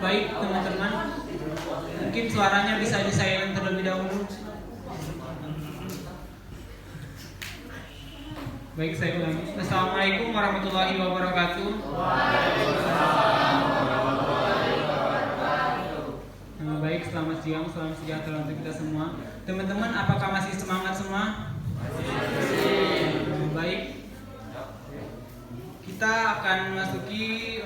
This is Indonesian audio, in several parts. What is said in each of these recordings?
Baik teman-teman, mungkin suaranya bisa di-silent terlebih dahulu. Baik, saya ulangi. Assalamualaikum warahmatullahi wabarakatuh. Baik, selamat siang, salam sejahtera untuk kita semua. Teman-teman, apakah masih semangat semua? Baik, kita akan memasuki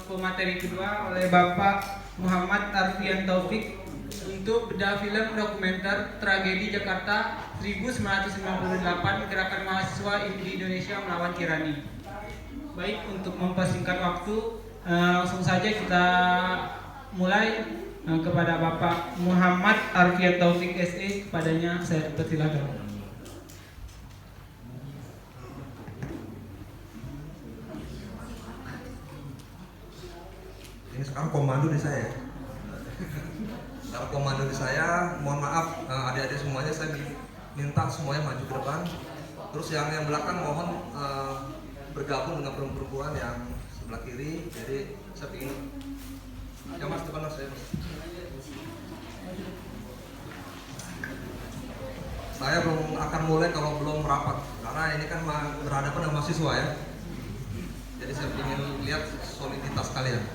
pemateri kedua oleh Bapak Muhammad Arfian Taufik untuk bedah film dokumenter Tragedi Jakarta 1998 Gerakan Mahasiswa di Indonesia Melawan Tirani. Baik, untuk mempersingkat waktu, langsung saja kita mulai kepada Bapak Muhammad Arfian Taufik SE. Kepadanya saya persilakan. Ini sekarang komando di saya. Sekarang komando di saya. Mohon maaf adik-adik semuanya, saya minta semuanya maju ke depan. Terus yang belakang mohon bergabung dengan perempuan yang sebelah kiri. Jadi saya ingin yang mas depan saya. Saya belum akan mulai kalau belum merapat, karena ini kan berhadapan dengan mahasiswa ya. Jadi saya ingin lihat soliditas kalian.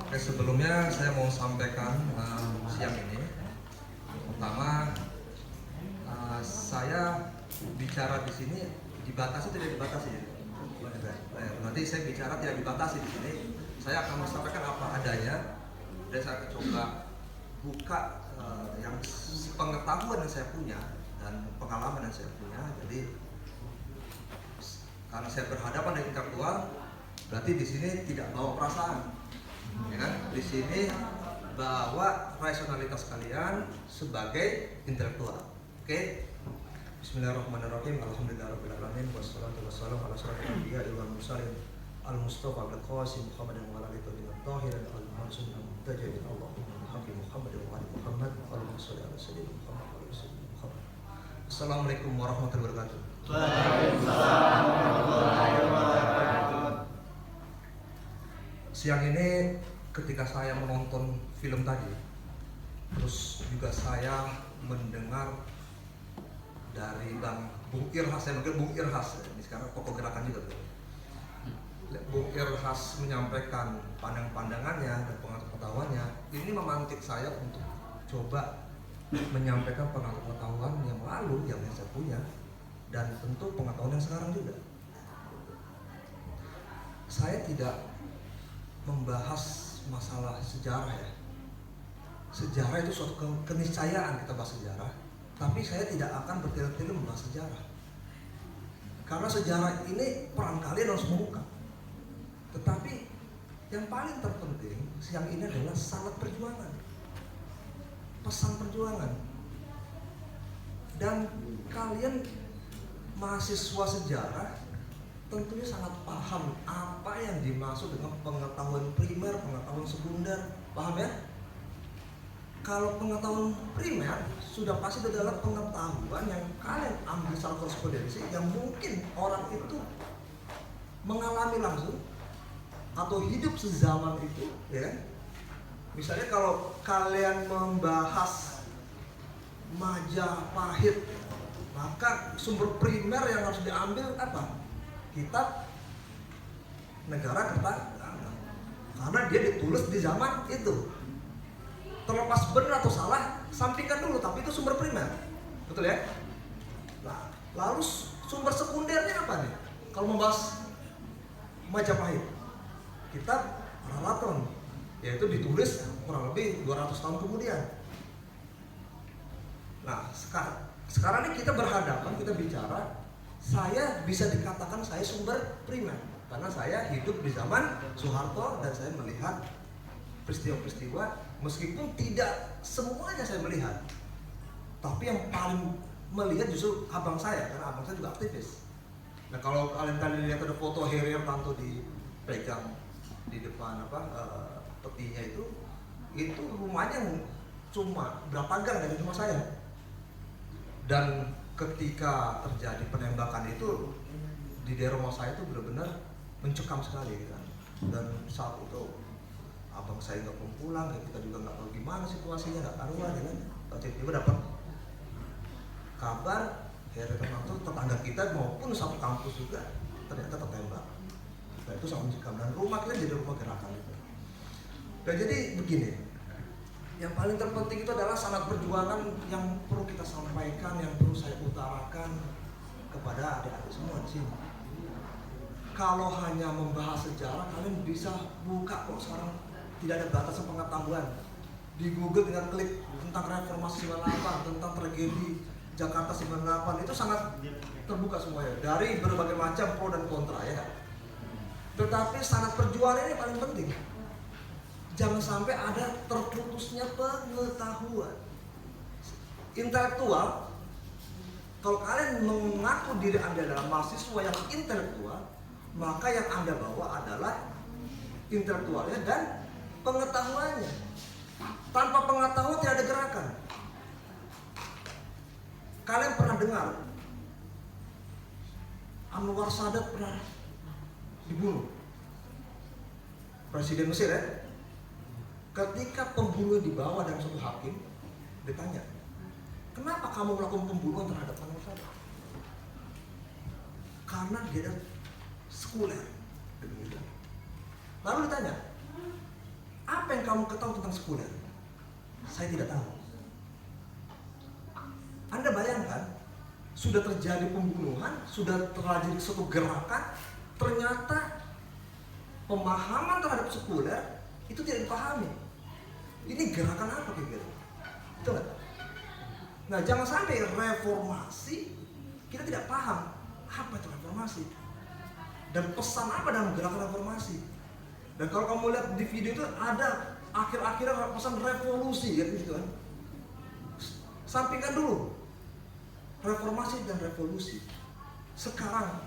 Oke, sebelumnya saya mau sampaikan siang ini. Pertama, saya bicara di sini dibatasi tidak dibatasi ya? Nanti saya bicara tidak dibatasi di sini. Saya akan menyampaikan apa adanya dan saya akan coba buka yang pengetahuan yang saya punya dan pengalaman yang saya punya. Jadi karena saya berhadapan dengan intelektual, berarti di sini tidak bawa perasaan, ya kan? Di sini bawa rasionalitas kalian sebagai intelektual. Oke? Bismillahirrahmanirrahim. Alhamdulillahirabbil alamin wassalatu wassalamu ala asyrofil anbiya'i wal mursalin al-mustafa bil qasim Muhammadin wa ala alihi tahirin al-mansum al-mutajabin Allahumma bihaqqi Muhammadin wa ali Muhammad Allahumma shalli ala sayyidina Muhammad wa ala sayyidina Muhammad. Assalamualaikum warahmatullahi wabarakatuh. Waalaikumsalam warahmatullahi wabarakatuh. Siang ini ketika saya menonton film tadi, terus juga saya mendengar dari Bung Irhas, saya manggil Bung Irhas, ini sekarang pokok gerakan juga tuh. Bung Irhas menyampaikan pandangannya dan pengetahuannya, ini memantik saya untuk coba menyampaikan pengetahuan yang lalu yang saya punya dan tentu pengetahuan yang sekarang juga. Saya tidak membahas masalah sejarah ya. Sejarah itu suatu keniscayaan kita bahas sejarah, tapi saya tidak akan bertele-tele membahas sejarah. Karena sejarah ini peran kalian harus membuka. Tetapi yang paling terpenting siang ini adalah sangat perjuangan. Pesan perjuangan. Dan kalian mahasiswa sejarah tentunya sangat paham apa yang dimaksud dengan pengetahuan primer, pengetahuan sekunder, paham ya? Kalau pengetahuan primer sudah pasti adalah pengetahuan yang kalian ambil secara korespondensi yang mungkin orang itu mengalami langsung atau hidup sezaman itu, ya. Misalnya kalau kalian membahas Majapahit, maka sumber primer yang harus diambil apa? Kitab Negara Kertanegara, karena dia ditulis di zaman itu. Terlepas benar atau salah, sampingkan dulu, tapi itu sumber primer, betul ya? Nah, lalu sumber sekundernya apa nih? Kalau membahas Majapahit, kitab Raraton, yaitu ditulis kurang lebih 200 tahun kemudian. Nah, sekarang ini kita berhadapan, kita bicara, saya bisa dikatakan saya sumber primer karena saya hidup di zaman Soeharto dan saya melihat peristiwa-peristiwa, meskipun tidak semuanya saya melihat, tapi yang paling melihat justru abang saya, karena abang saya juga aktivis. Nah, kalau kalian tadi lihat ada foto Heri Hartanto dipegang di depan petinya itu rumahnya cuma berapa gang dari rumah saya. Dan ketika terjadi penembakan itu di daerah rumah saya itu benar-benar mencekam sekali kan. Dan saat itu abang saya nggak mau pulang, ya kita juga nggak tahu gimana situasinya, nggak karuan ya kan. Tiba-tiba dapat kabar dari tetangga kita maupun satu kampus juga ternyata tertembak. Nah itu sangat mencekam, dan rumah kita jadi rumah gerakan itu. Dan jadi begini, yang paling terpenting itu adalah sangat perjuangan yang perlu kita sampaikan, yang perlu saya utarakan kepada adik-adik semua di sini. Kalau hanya membahas sejarah, kalian bisa buka kok sekarang, tidak ada batasan pengetahuan. Di Google dengan klik tentang reformasi 98, tentang tragedi Jakarta 98, itu sangat terbuka semuanya dari berbagai macam pro dan kontra ya. Tetapi sangat perjuangan ini paling penting. Jangan sampai ada terputusnya pengetahuan. Intelektual, kalau kalian mengaku diri Anda adalah mahasiswa yang intelektual, maka yang Anda bawa adalah intelektualnya dan pengetahuannya. Tanpa pengetahuan tidak ada gerakan. Kalian pernah dengar Anwar Sadat pernah dibunuh? Presiden Mesir ya? Ketika pembunuh dibawa dalam suatu hakim, ditanya, kenapa kamu melakukan pembunuhan terhadap Anwar Sadat? Karena dia adalah sekuler. Lalu ditanya, apa yang kamu ketahui tentang sekuler? Saya tidak tahu. Anda bayangkan, sudah terjadi pembunuhan, sudah terjadi suatu gerakan, ternyata pemahaman terhadap sekuler itu tidak dipahami. Ini gerakan apa kira-kira? Betul nggak? Nah, jangan sampai reformasi kita tidak paham apa itu reformasi dan pesan apa dalam gerakan reformasi. Dan kalau kamu lihat di video itu ada akhir-akhirnya pesan revolusi ya gitu kan. Sampingkan dulu reformasi dan revolusi. Sekarang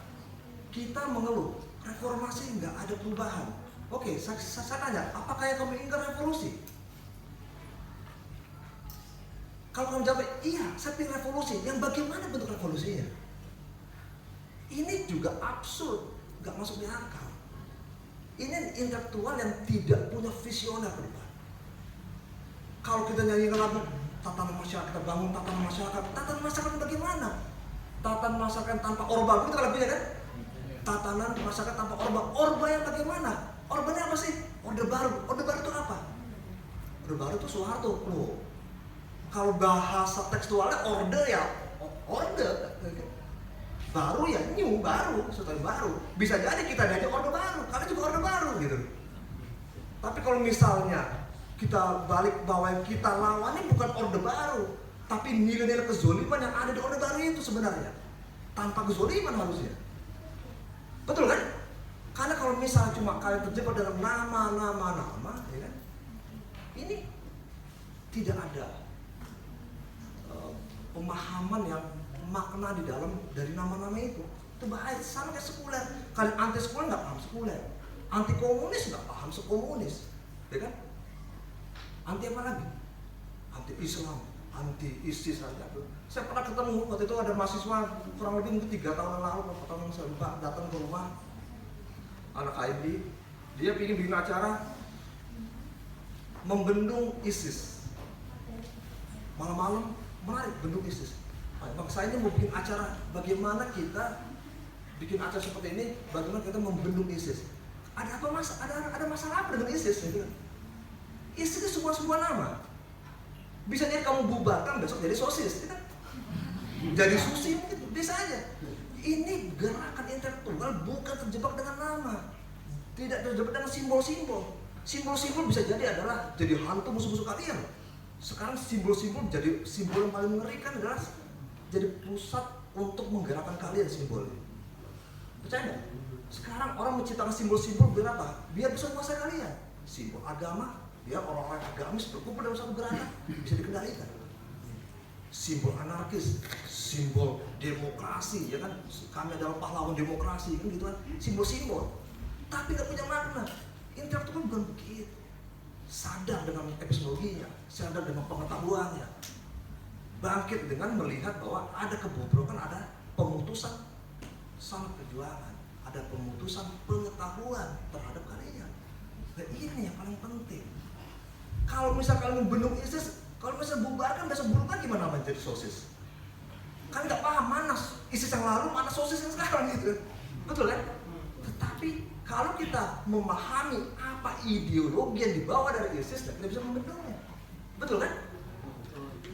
kita mengeluh reformasi nggak ada perubahan. Oke, saya tanya, apakah yang kamu inginkan revolusi? Kalau kamu jawab, iya, saya ingin revolusi. Yang bagaimana bentuk revolusinya? Ini juga absurd, nggak masuk di akal. Ini intelektual yang tidak punya visioner ke depan. Kalau kita nyanyikan lagu tatanan masyarakat, kita bangun tatanan masyarakat bagaimana? Tatanan masyarakat tanpa orba, itu kan lagunya kan? Tatanan masyarakat tanpa orba. Orba yang bagaimana? Orbanya apa sih? Orde baru. Orde baru itu apa? Orde baru itu Soeharto. Loh. Kalau bahasa tekstualnya orde ya orde. Baru ya new, baru, sesuatu baru. Bisa jadi kita diajak orde baru, karena juga orde baru gitu. Tapi kalau misalnya kita balik bahwa yang kita lawan ini bukan orde baru, tapi nilai-nilai kezoliman yang ada di orde baru itu sebenarnya. Tanpa kezoliman harusnya. Betul kan? Karena kalau misalnya cuma kalian terjebak dalam nama, ya kan? Ini tidak ada pemahaman yang makna di dalam dari nama-nama itu bahaya. Sama kayak sekuler. Kalian anti sekuler nggak paham sekuler, anti komunis nggak paham sekomunis, ya kan? Anti apa lagi? Anti Islam, anti ISIS aja. Saya pernah ketemu waktu itu ada mahasiswa kurang lebih mungkin 3 tahun yang lalu, 4 tahun yang lalu datang ke rumah anak KMD. Dia ingin bikin acara membendung ISIS. Malam-malam menarik bendung ISIS. Bang saya ini mau bikin acara bagaimana kita bikin acara seperti ini, bagaimana kita membendung ISIS. Ada apa mas? Ada masalah apa dengan ISIS? ISIS itu sebuah nama. Bisa jadi kamu bubarkan besok jadi sosis, gitu. Jadi susi mungkin bisa aja. Ini gerakan intelektual bukan terjebak dengan nama, tidak terjebak dengan simbol-simbol. Simbol-simbol bisa jadi adalah jadi hantu musuh-musuh kalian. Sekarang simbol-simbol jadi simbol yang paling mengerikan adalah jadi pusat untuk menggerakkan kalian simbol. Percaya nggak? Sekarang orang menciptakan simbol-simbol biar apa? Biar bisa menguasai kalian. Simbol agama, biar orang-orang agamis berkumpul dalam satu gerakan bisa dikendalikan. Simbol anarkis, simbol demokrasi, ya kan? Kami adalah pahlawan demokrasi, kan gitu kan? Simbol-simbol, tapi nggak punya makna. Intelektual bukan begitu. sadar dengan epistemologinya, sadar dengan pengetahuannya, bangkit dengan melihat bahwa ada kebobrokan, ada pemutusan sama perjuangan, ada pemutusan pengetahuan terhadap kalian. Dan ini yang paling penting. Kalau misalkan membendung ISIS, kalau misalnya bubarkan besok burukan gimana menjadi sosis? Kan nggak paham mana ISIS yang lalu, mana sosis yang sekarang gitu. Betul kan? Tetapi kalau kita memahami apa ideologi yang dibawa dari ISIS, kita bisa membendungnya. Betul kan?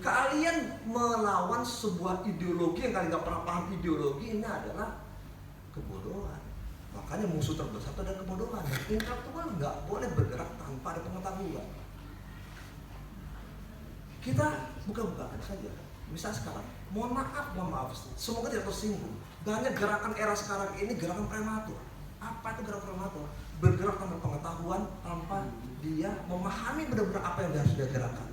Kalian melawan sebuah ideologi yang kalian nggak pernah paham ideologi, ini adalah kebodohan. Makanya musuh terbesar itu adalah kebodohan. Intelektual nggak boleh bergerak tanpa ada pengetahuan. Kita buka-bukakan saja. Misal sekarang, mohon maaf, semoga tidak tersinggung. Banyak gerakan era sekarang ini gerakan prematur. Apa itu gerakan prematur? Bergerak tanpa pengetahuan, tanpa dia memahami benar-benar apa yang harus dia gerakan.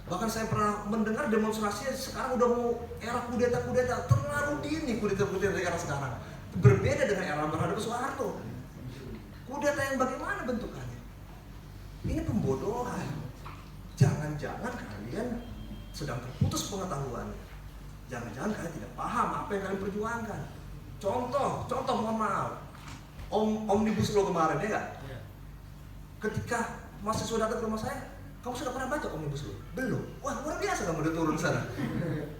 Bahkan saya pernah mendengar demonstrasi sekarang udah mau era kudeta, terlalu dini kudeta era sekarang. Berbeda dengan era berhadapan Soeharto. Kudeta yang bagaimana bentukannya? Ini pembodohan. Jangan-jangan kalian sedang terputus pengetahuannya. Jangan-jangan kalian tidak paham apa yang kalian perjuangkan. Contoh mohon maaf. Omnibus Law kemarin ya nggak? Ketika mahasiswa datang ke rumah saya, kamu sudah pernah baca Omnibus Law? Belum. Wah, luar biasa kamu udah turun sana.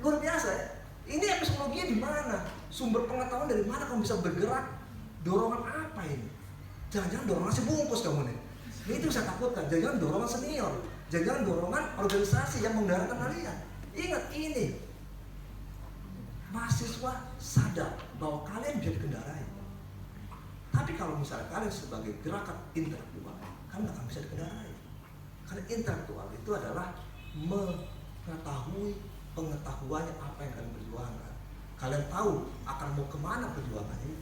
Luar biasa ya. Ini epistemologinya di mana? Sumber pengetahuan dari mana kamu bisa bergerak? Dorongan apa ini? Jangan-jangan dorongan nasi bungkus kamu nih. Ini itu saya takutkan. Jangan-jangan dorongan senior. Jangan-jangan dorongan organisasi yang menggerakkan kalian. Ingat ini. Mahasiswa sadar bahwa kalian bisa dikendarai. Tapi kalau misalnya kalian sebagai gerakan intelektual, kalian nggak akan bisa dikendarai. Karena intelektual itu adalah mengetahui pengetahuannya apa yang kalian perjuangkan. Kalian tahu akan mau kemana perjuangan ini.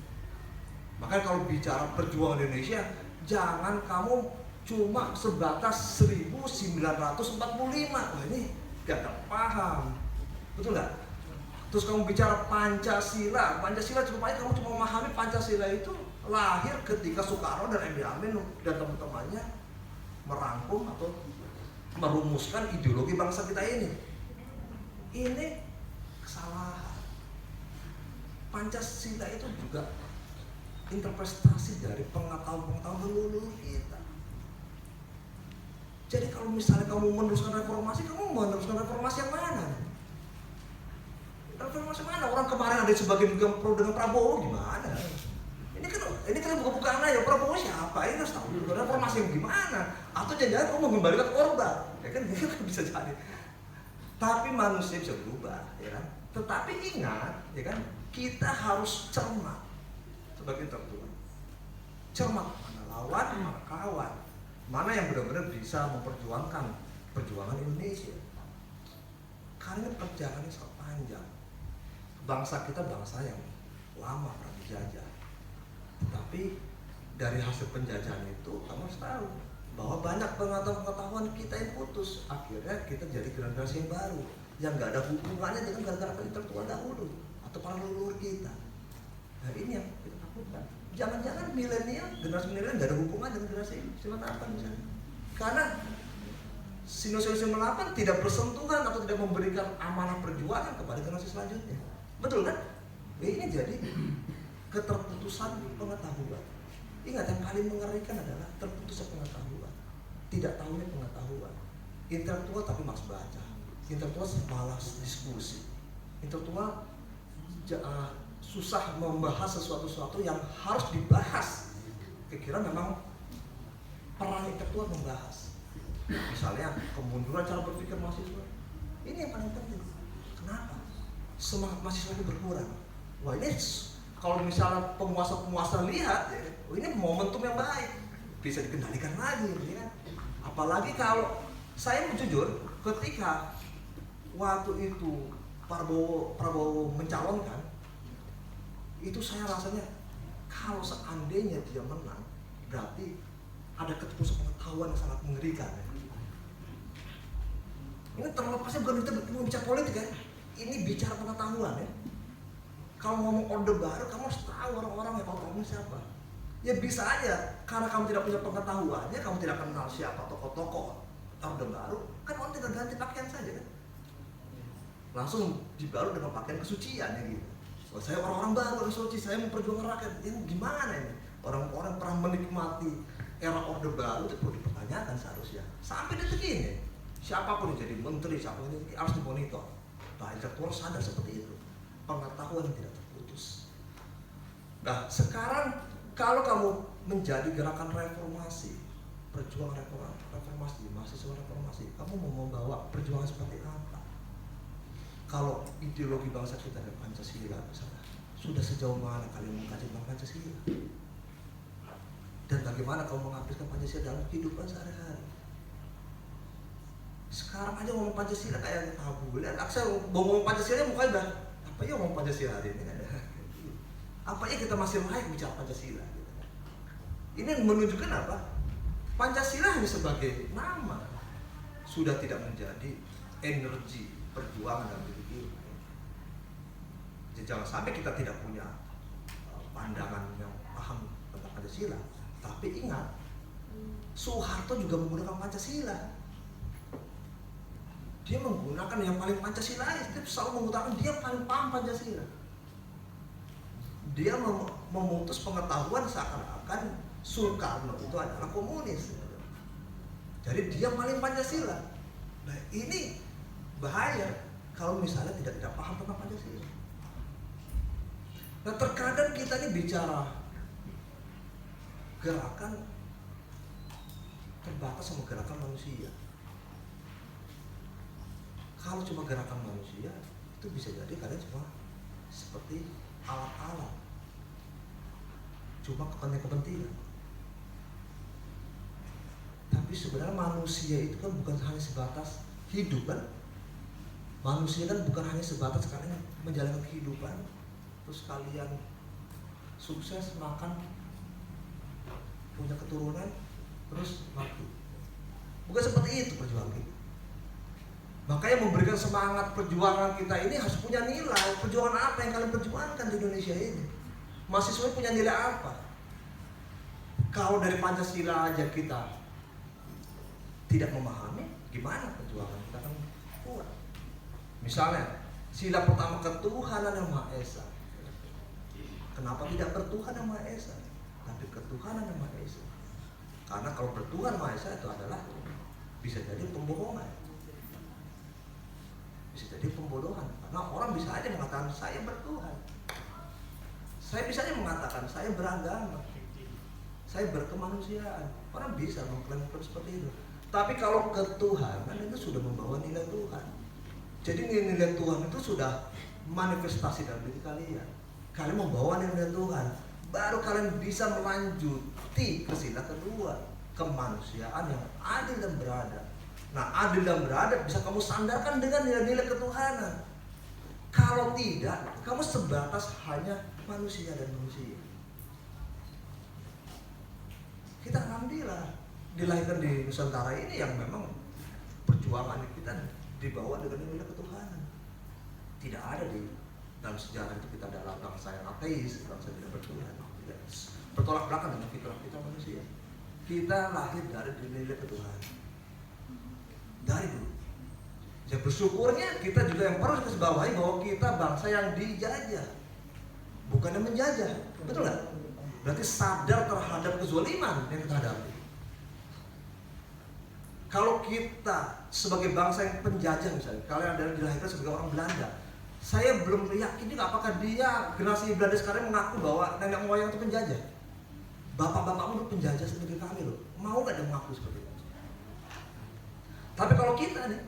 Makanya kalau bicara perjuangan Indonesia, jangan kamu cuma sebatas 1945. Wah, ini gak paham. Betul nggak? Terus kamu bicara Pancasila cukup aja kamu cuma memahami Pancasila itu lahir ketika Soekarno dan M.D. Amin dan teman-temannya merangkum atau merumuskan ideologi bangsa kita ini. Ini kesalahan. Pancasila itu juga interpretasi dari pengetahuan leluhur kita. Jadi kalau misalnya kamu meneruskan reformasi, kamu meneruskan reformasi yang mana? Reformasi mana? Orang kemarin ada sebagian juga pro dengan Prabowo, gimana? Ini kan buka-bukaan aja, Prabowo siapa? Ini harus tahu dulu reformasi yang gimana? Atau jangan-jangan kamu mengembalikan Orba, ya kan? Bisa jadi. Tapi manusia bisa berubah, ya kan? Tetapi ingat, ya kan? Kita harus cermat sebagai intelektual. Cermat mana lawan, mana kawan, mana yang benar-benar bisa memperjuangkan perjuangan Indonesia. Karena perjalanannya sangat panjang. Bangsa kita bangsa yang lama pernah dijajah. Tetapi dari hasil penjajahan itu kamu harus tahu bahwa banyak pengetahuan kita yang putus. Akhirnya kita jadi generasi yang baru yang nggak ada hubungannya dengan gara-gara intelektual dahulu atau para leluhur kita. Nah ini yang kita takutkan. Jangan-jangan milenial, generasi milenial nggak ada hubungan dengan generasi 98 misalnya. Karena generasi 98 tidak bersentuhan atau tidak memberikan amanah perjuangan kepada generasi selanjutnya. Betul kan? Ini jadi keterputusan pengetahuan. Ingat, yang paling mengerikan adalah terputusnya pengetahuan. Tidak tahunya pengetahuan. Intelektual tapi malas baca. Intelektual malas diskusi. Intelektual susah membahas sesuatu yang harus dibahas. Kira-kira memang peran intelektual membahas. Misalnya kemunduran cara berpikir mahasiswa. Ini yang paling penting. Kenapa? Semangat mahasiswa itu berkurang. Wah, ini kalau misalnya penguasa-penguasa lihat, ya, ini momentum yang baik, bisa dikendalikan lagi, ya kan? Apalagi kalau saya mau jujur, ketika waktu itu Prabowo mencalonkan, itu saya rasanya kalau seandainya dia menang, berarti ada keputusan pengetahuan yang sangat mengerikan. Ya. Ini terlepasnya bukan kita bicara politik ya, ini bicara pengetahuan ya. Kalau ngomong orde baru, kamu harus tahu orang-orang yang ngomong siapa. Ya bisa aja, karena kamu tidak punya pengetahuannya, kamu tidak kenal siapa tokoh-tokoh Orde Baru, kan orang tinggal ganti pakaian saja kan. Langsung dibalut dengan pakaian kesucian ya gitu. Oh, saya orang-orang baru, orang suci, saya memperjuangkan rakyat. Ini gimana ini? Orang-orang pernah menikmati era Orde Baru itu perlu dipertanyakan seharusnya. Sampai detik ini, siapapun yang jadi menteri, siapapun ini harus dimonitor. Nah, intelektual sadar seperti itu. Pengetahuan yang tidak terputus. Nah, sekarang kalau kamu menjadi gerakan reformasi, perjuangan reformasi, mahasiswa reformasi, kamu mau membawa perjuangan seperti apa? Kalau ideologi bangsa kita dan Pancasila misalnya, sudah sejauh mana kalian mengkaji tentang Pancasila? Dan bagaimana kamu mengaplikasikan Pancasila dalam kehidupan sehari-hari? Sekarang aja ngomong Pancasila kayak tabu. Lihat, saya ngomong Pancasila mukanya udah apa ya ngomong Pancasila hari ini? Apa ya kita masih layak bicara Pancasila? Ini menunjukkan apa? Pancasila hanya sebagai nama, sudah tidak menjadi energi perjuangan dalam hidup ini. Jadi jangan sampai kita tidak punya pandangan yang paham tentang Pancasila. Tapi ingat, Soeharto juga menggunakan Pancasila. Dia menggunakan yang paling Pancasilais, dia selalu menggunakan dia paling paham Pancasila. Dia memutus pengetahuan seakan-akan Soekarno itu adalah komunis. Jadi dia paling Pancasila. Nah ini bahaya kalau misalnya tidak paham tentang Pancasila. Nah terkadang kita ini bicara gerakan terbatas sama gerakan manusia. Kalau cuma gerakan manusia itu bisa jadi kalian cuma seperti alat-alat, cuma kepentingan. Tapi sebenarnya manusia itu kan bukan hanya sebatas hidup kan. Manusia kan bukan hanya sebatas kalian menjalankan kehidupan, terus kalian sukses makan, punya keturunan, terus mati. Bukan seperti itu perjuangan kita. Makanya memberikan semangat perjuangan kita ini harus punya nilai. Perjuangan apa yang kalian perjuangkan di Indonesia ini? Mahasiswa punya nilai apa? Kalau dari Pancasila aja kita tidak memahami, gimana perjuangan kita akan kuat? Misalnya, sila pertama ketuhanan yang Maha Esa. Kenapa tidak bertuhan yang Maha Esa, tapi ketuhanan yang Maha Esa? Karena kalau bertuhan Maha Esa itu adalah bisa jadi pembohongan, bisa jadi pembodohan. Karena orang bisa aja mengatakan saya bertuhan, saya bisa aja mengatakan saya beragama, saya berkemanusiaan. Orang bisa mengklaim seperti itu. Tapi kalau ketuhanan itu sudah membawa nilai Tuhan. Jadi nilai Tuhan itu sudah manifestasi dalam diri kalian. Kalian membawa nilai Tuhan, baru kalian bisa melanjuti ke sila kedua, kemanusiaan yang adil dan beradab. Nah, adil dan beradab bisa kamu sandarkan dengan nilai-nilai ketuhanan. Kalau tidak, kamu sebatas hanya manusia dan manusia. Kita alhamdulillah dilahirkan di Nusantara ini yang memang perjuangan kita dibawa dengan nilai ketuhanan. Tidak ada di dalam sejarah itu kita adalah bangsa yang ateis, bangsa tidak bertuhan. Tidak. Bertolak belakang dengan fitrah kita manusia. Kita lahir dari nilai ketuhanan. Dari dulu. Ya bersyukurnya kita juga yang perlu kita bawahi bahwa kita bangsa yang dijajah, bukan yang menjajah. Betul nggak? Berarti sadar terhadap kezaliman yang kita hadapi. Kalau kita sebagai bangsa yang penjajah misalnya, kalian adalah dilahirkan sebagai orang Belanda, saya belum yakin juga apakah dia generasi Belanda sekarang mengaku bahwa nenek moyang itu penjajah. Bapak-bapakmu itu penjajah seperti kami loh. Mau nggak dia mengaku seperti itu? Tapi kalau kita nih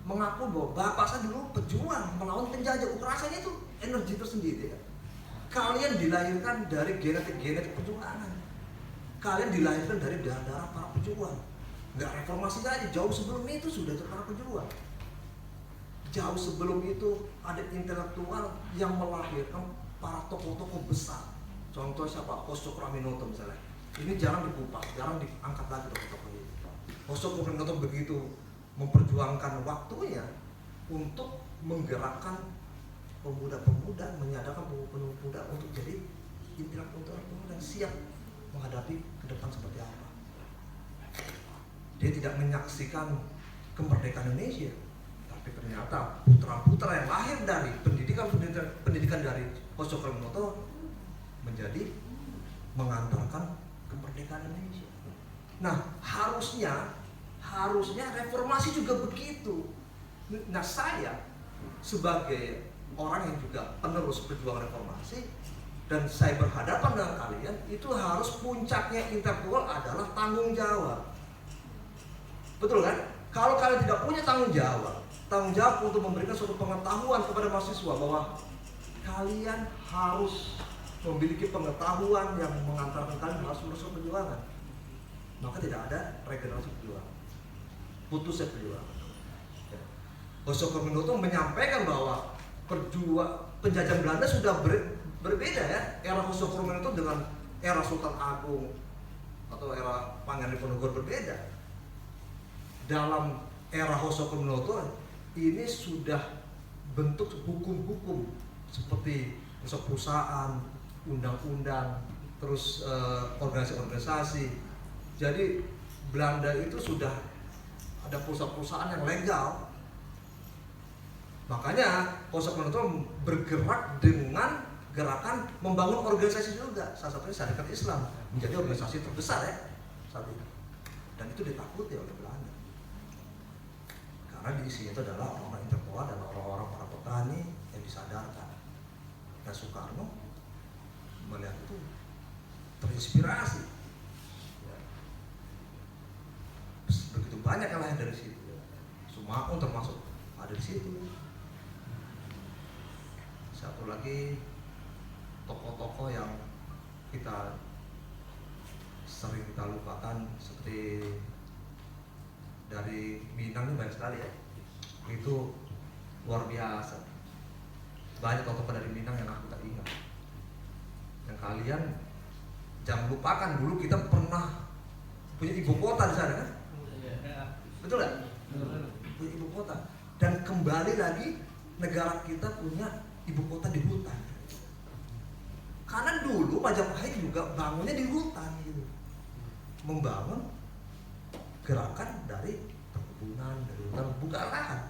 mengaku bahwa bapak saya dulu pejuang melawan penjajah, rasanya itu energi tersendiri kan? Kalian dilahirkan dari genetik perjuangan. Kalian dilahirkan dari darah para pejuang. Nggak reformasi aja, jauh sebelum itu sudah para pejuang. Jauh sebelum itu ada intelektual yang melahirkan para tokoh-tokoh besar. Contoh siapa? Hoso Praminoto misalnya. Ini jarang dikupas, jarang diangkat lagi tokoh-tokoh ini. Hoso Praminoto begitu memperjuangkan waktunya untuk menggerakkan pemuda-pemuda, menyadarkan pemuda untuk jadi intelektual yang siap menghadapi ke depan seperti apa. Dia tidak menyaksikan kemerdekaan Indonesia, tapi ternyata putra-putra yang lahir dari pendidikan dari Hosokromoto menjadi mengantarkan kemerdekaan Indonesia. Nah, harusnya reformasi juga begitu. Nah, saya sebagai orang yang juga penerus perjuangan reformasi dan saya berhadapan dengan kalian, itu harus puncaknya intelektual adalah tanggung jawab. Betul kan? Kalau kalian tidak punya tanggung jawab untuk memberikan suatu pengetahuan kepada mahasiswa bahwa kalian harus memiliki pengetahuan yang mengantarkan kalian masuk perjuangan, maka tidak ada regenerasi perjuangan, putusnya perjuangan. Hosokromoto menyampaikan bahwa penjajahan Belanda sudah berbeda ya, era Hosokromoto dengan era Sultan Agung atau era Pangeran Diponegoro berbeda. Dalam era Hosokromoto ini sudah bentuk hukum-hukum seperti perusahaan, undang-undang, terus organisasi-organisasi. Jadi Belanda itu sudah ada perusahaan-perusahaan yang legal. Makanya Hosokromoto bergerak dengan gerakan membangun organisasi juga. Salah satunya Syarikat Islam menjadi organisasi terbesar ya saat itu. Dan itu ditakuti oleh Belanda. Karena di sini itu adalah orang-orang intelektual dan orang-orang para petani yang disadarkan. Dan Soekarno melihat itu terinspirasi. Ya. Begitu banyak yang lahir dari situ. Sumaun termasuk ada di situ. Satu lagi tokoh-tokoh yang kita sering kita lupakan seperti dari Minang ini banyak sekali ya. Itu luar biasa. Banyak tokoh dari Minang yang aku tak ingat. Yang kalian jangan lupakan, dulu kita pernah punya ibu kota di sana kan? Betul nggak? Punya ibu kota. Dan kembali lagi negara kita punya ibu kota di hutan. Karena dulu Majapahit juga bangunnya di hutan gitu. Membangun gerakan dari perkebunan, dari hutan, buka lahan.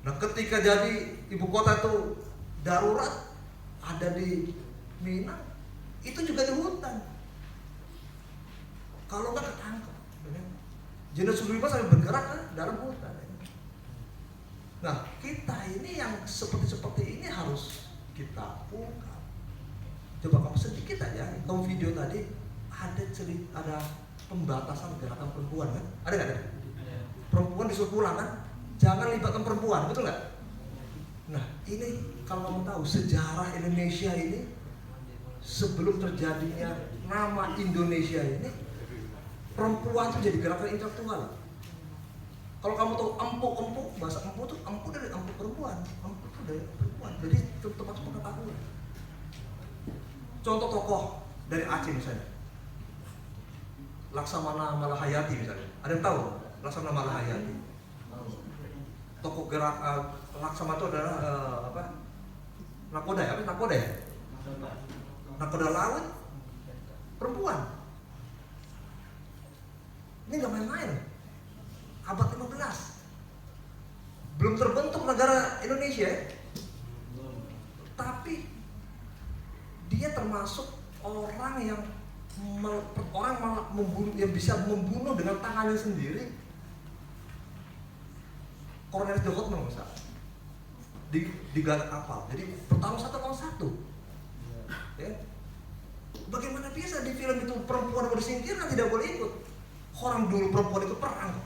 Nah, ketika jadi ibu kota itu darurat ada di Minang, itu juga di hutan. Kalau nggak ketangkep, Jenderal Sudirman sampai bergerak kan dalam hutan. Nah, kita ini yang seperti ini harus kita ungkap. Coba kamu sedikit aja, kamu video tadi ada pembatasan gerakan perempuan kan? Ada nggak ada? Perempuan disuruh pulang kan? Jangan libatkan perempuan, betul nggak? Nah, ini kalau kamu tahu sejarah Indonesia ini sebelum terjadinya nama Indonesia ini, perempuan itu jadi gerakan intelektual. Kalau kamu tahu empuk, bahasa empuk itu empuk dari empuk perempuan, empuk itu dari perempuan. Jadi tempat pengetahuan. Contoh tokoh dari Aceh misalnya, Laksamana Malahayati misalnya. Ada yang tahu Laksamana Malahayati? Tokoh gerak Laksamana itu adalah apa? Nakoda ya? Nakoda ya? Nakoda laut perempuan. Ini nggak main-main. Abad 15 belum terbentuk negara Indonesia, tapi dia termasuk orang yang membunuh, yang bisa membunuh dengan tangannya sendiri. Kornelis de Houtman misalnya di galat kapal, jadi bertarung 1 lawan 1. Ya. Bagaimana bisa di film itu perempuan bersingkirkan, tidak boleh ikut? Orang dulu perempuan ikut perang.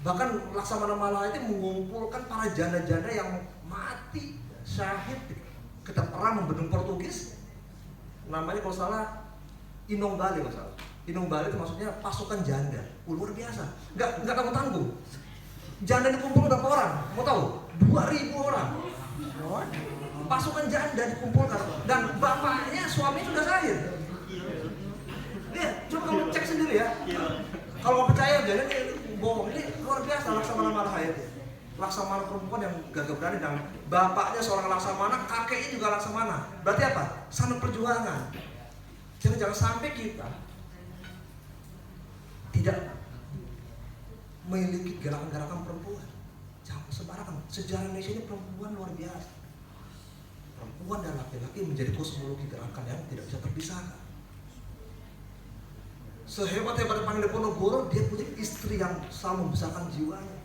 Bahkan Laksamana Malahayati mengumpulkan para janda-janda yang mati syahid ketika perang membendung Portugis. Namanya kalau salah Inongbale kalau salah. Inongbale itu maksudnya pasukan janda. Luar biasa. Enggak tanggung-tanggung. Janda dikumpul berapa orang? Mau tahu? 2.000 orang. Pasukan janda dikumpulkan dan bapaknya suaminya sudah syahid. Lihat, coba kamu cek sendiri ya. Kalau nggak percaya jangan bohong. Ini luar biasa Laksamana Malahayati. Laksamana perempuan yang gagah berani dan bapaknya seorang Laksamana, kakeknya juga Laksamana. Berarti apa? Sanad perjuangan. Jangan sampai kita tidak memiliki gerakan-gerakan perempuan. Jangan sembarangan. Sejarah Indonesia ini perempuan luar biasa. Perempuan dan laki-laki menjadi kosmologi gerakan yang tidak bisa terpisahkan. Sehebat-hebat Panglima Diponegoro, dia punya istri yang selalu membesarkan jiwanya.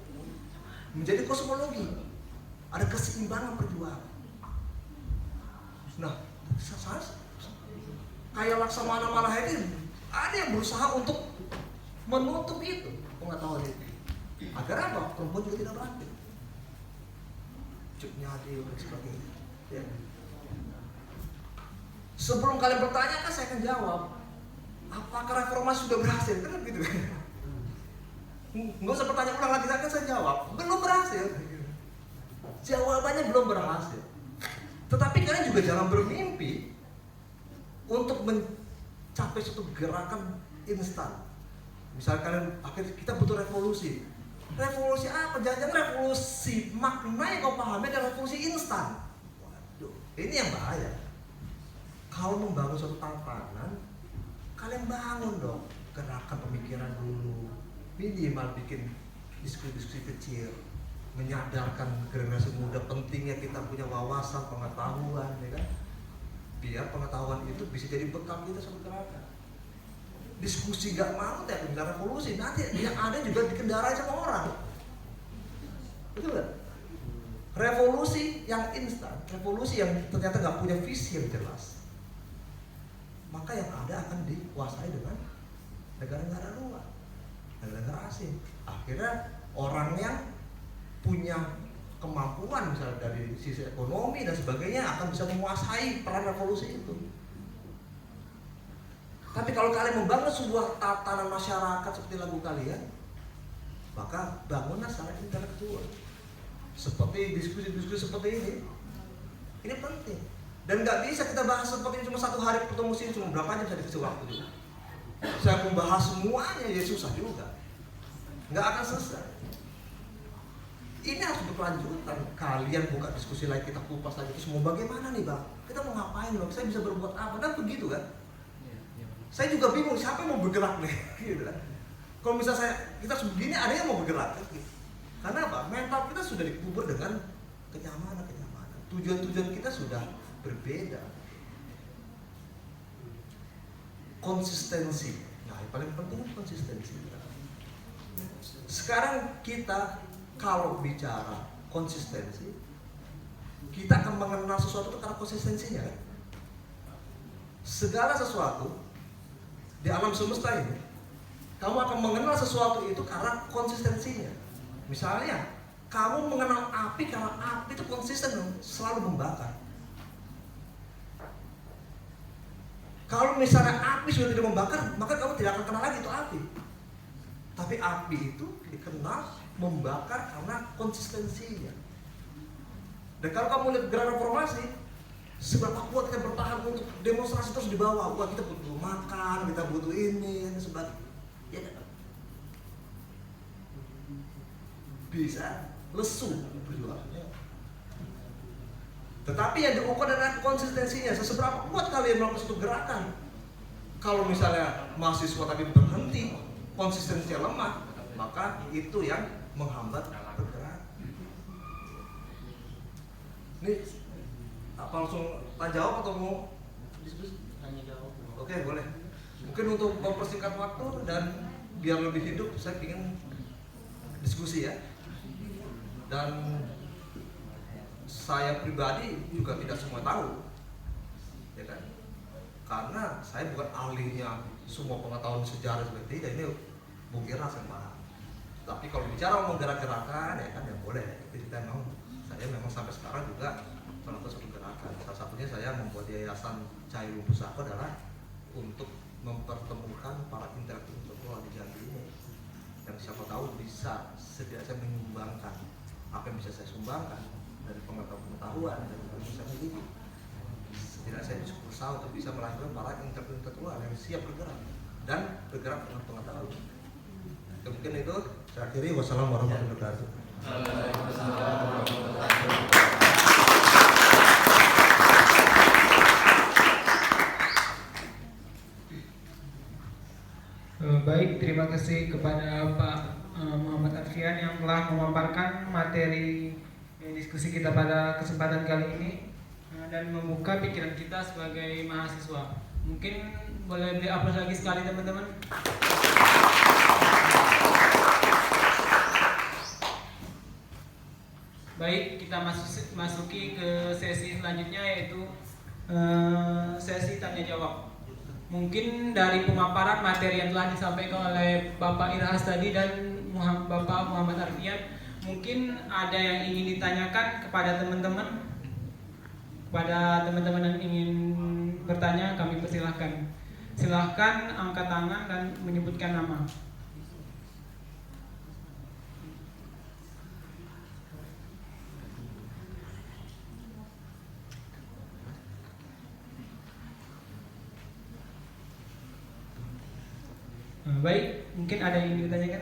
Menjadi kosmologi, ada keseimbangan perjuangan. Nah, kayak Laksamana Malahedi, ada yang berusaha untuk menutup itu pengetahuan itu. Agar apa? Perempuan juga tidak bangkit. Cuk Nyadi dan sebagainya. Ya. Sebelum kalian bertanya kan saya akan jawab. Apakah reformasi sudah berhasil? Kan gitu. Nggak usah bertanya ulang lagi, saya jawab. Belum berhasil. Jawabannya belum berhasil. Tetapi kalian juga jangan bermimpi untuk mencapai suatu gerakan instan. Misalnya kalian akhirnya kita butuh revolusi. Revolusi apa? Jangan-jangan revolusi makna yang kau pahami adalah revolusi instan. Waduh, ini yang bahaya. Kalau membangun suatu tatanan, kalian bangun dong gerakan pemikiran dulu. Minimal bikin diskusi-diskusi kecil, menyadarkan generasi muda pentingnya kita punya wawasan, pengetahuan, ya kan? Biar pengetahuan itu bisa jadi bekal kita suatu gerakan. Diskusi gak mau tidak bisa revolusi, nanti yang ada juga dikendarai sama orang. Betul gak? Revolusi yang instan, revolusi yang ternyata gak punya visi yang jelas, maka yang ada akan dikuasai dengan negara-negara luar, negara-negara asing. Akhirnya orang yang punya kemampuan misalnya dari sisi ekonomi dan sebagainya akan bisa menguasai peran revolusi itu. Tapi kalau kalian membangun sebuah tatanan masyarakat seperti lagu kalian, maka bangunlah secara intelektual. Seperti diskusi-diskusi seperti ini. Ini penting. Dan nggak bisa kita bahas seperti ini cuma satu hari ketemu sini, cuma berapa jam saya dikasih waktu juga. Saya membahas semuanya ya susah juga. Nggak akan selesai. Ini harus berkelanjutan. Kalian buka diskusi lain, kita kupas lagi itu semua. Bagaimana nih bang? Kita mau ngapain loh? Saya bisa berbuat apa? Dan begitu kan? Saya juga bingung siapa yang mau bergerak nih, gitu kan? Kalau misalnya kita begini, ada yang mau bergerak, gitu. Karena apa? Mental kita sudah dikubur dengan kenyamanan. Tujuan-tujuan kita sudah berbeda. Konsistensi. Nah, yang paling penting konsistensi. Sekarang kita kalau bicara konsistensi, kita akan mengenal sesuatu itu karena konsistensinya. Segala sesuatu di alam semesta ini, kamu akan mengenal sesuatu itu karena konsistensinya. Misalnya, kamu mengenal api karena api itu konsisten selalu membakar. Kalau misalnya api sudah tidak membakar, maka kamu tidak akan kenal lagi itu api. Tapi api itu dikenal membakar karena konsistensinya. Dan kalau kamu lihat gerakan reformasi, seberapa kuat kita bertahan untuk demonstrasi terus di bawah. Wah, kita butuh makan, kita butuh ini dan sebagainya. Ya kan? Bisa lesu perjuangannya. Tetapi yang diukur adalah konsistensinya. Seberapa kuat kalian melakukan suatu gerakan. Kalau misalnya mahasiswa tapi berhenti, konsistensinya lemah, maka itu yang menghambat bergerak. Ini apa langsung tanya jawab atau mau diskusi? Tanya jawab. Oke, boleh. Mungkin untuk mempersingkat waktu dan biar lebih hidup, saya ingin diskusi ya. Dan saya pribadi juga tidak semua tahu, ya kan? Karena saya bukan ahlinya semua pengetahuan sejarah seperti ini Bung Giras yang paham. Tapi kalau bicara menggerak-gerakan, ya kan ya boleh. Kita saya memang sampai sekarang juga melakukan suatu gerakan. Salah satunya saya membuat yayasan Cahyo Pusaka adalah untuk mempertemukan para intelektual di Jambi ini. Dan siapa tahu bisa setidaknya menyumbangkan apa yang bisa saya sumbangkan dari pengetahuan dan yang bisa miliki. Setidaknya saya bisa berusaha untuk bisa melahirkan para intelektual yang siap bergerak dan bergerak dengan pengetahuan. Mungkin itu saya akhiri. Wassalamualaikum warahmatullahi wabarakatuh. kasih kepada Pak Muhammad Arfian yang telah memaparkan materi diskusi kita pada kesempatan kali ini dan membuka pikiran kita sebagai mahasiswa. Mungkin boleh beri aplaus lagi sekali teman-teman. Baik, kita masuki ke sesi selanjutnya, yaitu sesi tanya jawab. Mungkin dari pemaparan materi yang telah disampaikan oleh Bapak Irhas tadi dan Bapak Muhammad Arfian, mungkin ada yang ingin ditanyakan kepada teman-teman. Kepada teman-teman yang ingin bertanya, kami persilahkan. Silahkan angkat tangan dan menyebutkan nama. Baik, mungkin ada yang ingin ditanyakan?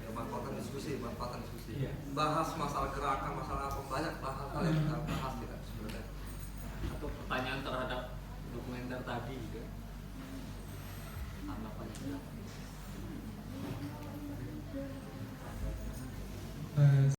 Ya, manfaatkan diskusi. Bahas masalah gerakan, masalah apa, banyak hal yang kita bahas tidak sebenarnya. Atau pertanyaan terhadap dokumenter tadi gitu. Tanggapan